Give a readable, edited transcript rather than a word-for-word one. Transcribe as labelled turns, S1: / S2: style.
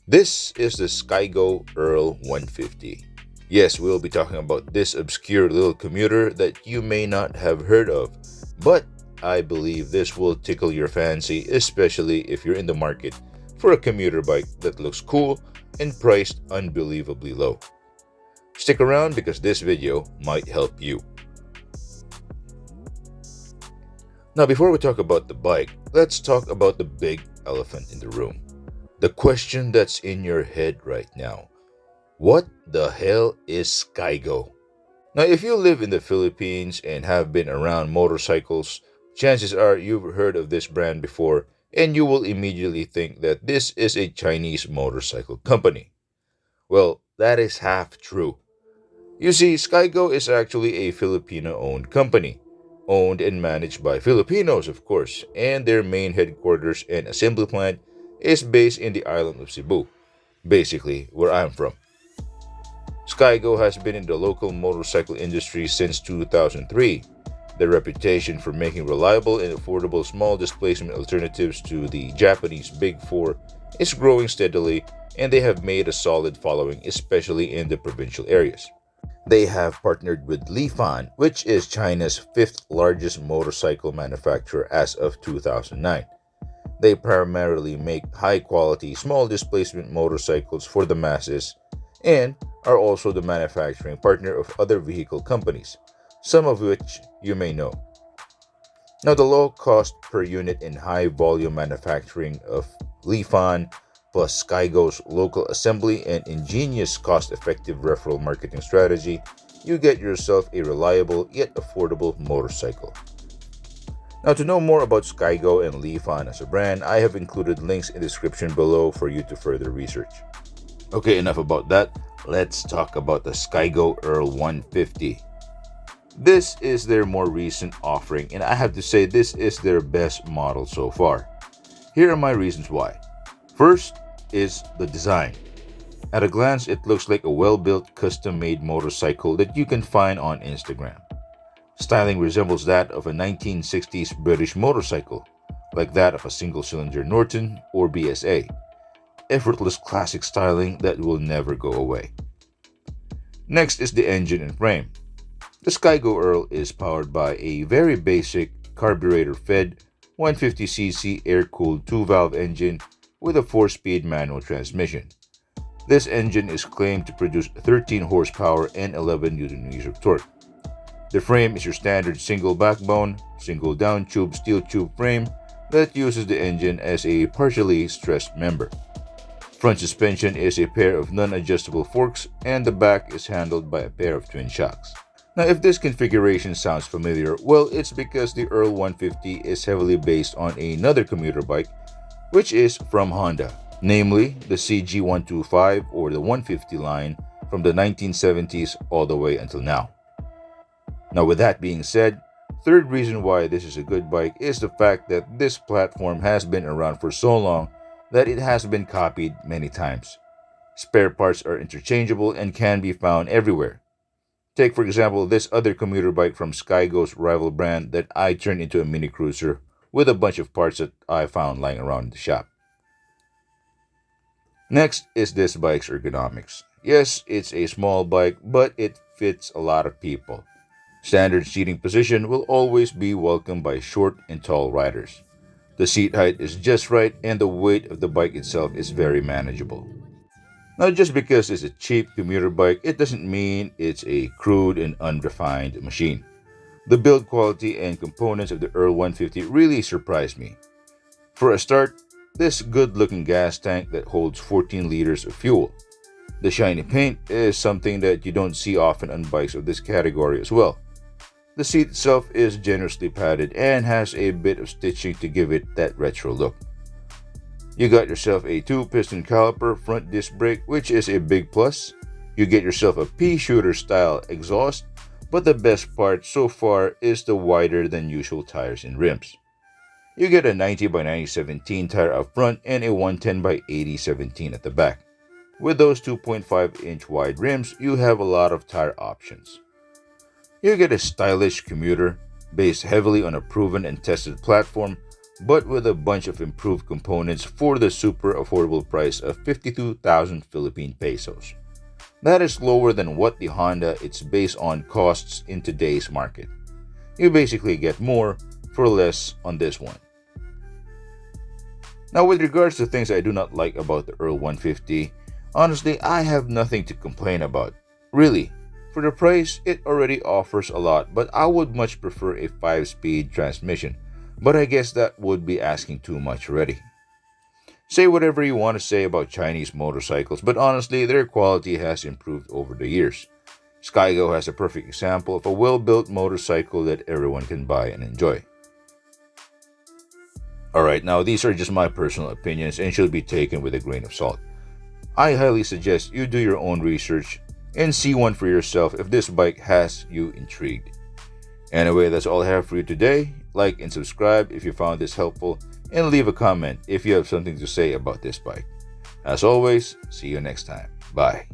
S1: This is the Skygo Earl 150. Yes, we'll be talking about this obscure little commuter that you may not have heard of, but I believe this will tickle your fancy, especially if you're in the market for a commuter bike that looks cool and priced unbelievably low. Stick around because this video might help you. Now, before we talk about the bike, let's talk about the big elephant in the room. The question that's in your head right now. What the hell is Skygo? Now, if you live in the Philippines and have been around motorcycles, chances are you've heard of this brand before and you will immediately think that this is a Chinese motorcycle company. Well, that is half true. You see, Skygo is actually a Filipino owned company, owned and managed by Filipinos, of course, and their main headquarters and assembly plant is based in the island of Cebu, basically where I'm from. Skygo has been in the local motorcycle industry since 2003. Their reputation for making reliable and affordable small displacement alternatives to the Japanese Big Four is growing steadily, and they have made a solid following, especially in the provincial areas. They have partnered with Lifan, which is China's fifth largest motorcycle manufacturer as of 2009. They primarily make high quality, small displacement motorcycles for the masses and are also the manufacturing partner of other vehicle companies, some of which you may know. Now, the low cost per unit and high volume manufacturing of Lifan plus Skygo's local assembly and ingenious cost effective referral marketing strategy, you get yourself a reliable yet affordable motorcycle. Now, to know more about Skygo and Lifan as a brand, I have included links in the description below for you to further research. Okay, enough about that. Let's talk about the Skygo Earl 150. This is their more recent offering, and I have to say this is their best model so far. Here are my reasons why. First is the design. At a glance, it looks like a well-built, custom-made motorcycle that you can find on Instagram. Styling resembles that of a 1960s British motorcycle, like that of a single-cylinder Norton or BSA. Effortless classic styling that will never go away. Next is the engine and frame. The Skygo Earl is powered by a very basic carburetor-fed 150cc air-cooled 2-valve engine with a 4-speed manual transmission. This engine is claimed to produce 13 horsepower and 11 Nm of torque. The frame is your standard single backbone, single down tube steel tube frame that uses the engine as a partially stressed member. Front suspension is a pair of non-adjustable forks, and the back is handled by a pair of twin shocks. Now, if this configuration sounds familiar, well, it's because the Earl 150 is heavily based on another commuter bike, which is from Honda, namely the CG125 or the 150 line from the 1970s all the way until now. Now, with that being said, third reason why this is a good bike is the fact that this platform has been around for so long that it has been copied many times. Spare parts are interchangeable and can be found everywhere. Take, for example, this other commuter bike from Skygo's rival brand that I turned into a mini cruiser with a bunch of parts that I found lying around in the shop. Next is this bike's ergonomics. Yes, it's a small bike, but it fits a lot of people. Standard seating position will always be welcomed by short and tall riders. The seat height is just right and the weight of the bike itself is very manageable. Now, just because it's a cheap commuter bike, it doesn't mean it's a crude and unrefined machine. The build quality and components of the Earl 150 really surprised me. For a start, this good-looking gas tank that holds 14 liters of fuel. The shiny paint is something that you don't see often on bikes of this category as well. The seat itself is generously padded and has a bit of stitching to give it that retro look. You got yourself a 2-piston caliper front disc brake, which is a big plus. You get yourself a pea shooter style exhaust, but the best part so far is the wider than usual tires and rims. You get a 90 by 90 17 tire up front and a 110 by 80 17 at the back. With those 2.5-inch wide rims, you have a lot of tire options. You get a stylish commuter based heavily on a proven and tested platform but with a bunch of improved components for the super affordable price of 52,000 Philippine pesos. That is lower than what the Honda it's based on costs in today's market. You basically get more for less on this one. Now, with regards to things I do not like about the Earl 150, honestly, I have nothing to complain about. Really, for the price, it already offers a lot, but I would much prefer a 5-speed transmission. But I guess that would be asking too much already. Say whatever you want to say about Chinese motorcycles, but honestly, their quality has improved over the years. Skygo has a perfect example of a well-built motorcycle that everyone can buy and enjoy. Alright, now these are just my personal opinions and should be taken with a grain of salt. I highly suggest you do your own research and see one for yourself if this bike has you intrigued. Anyway, that's all I have for you today. Like and subscribe if you found this helpful, and leave a comment if you have something to say about this bike. As always, see you next time. Bye.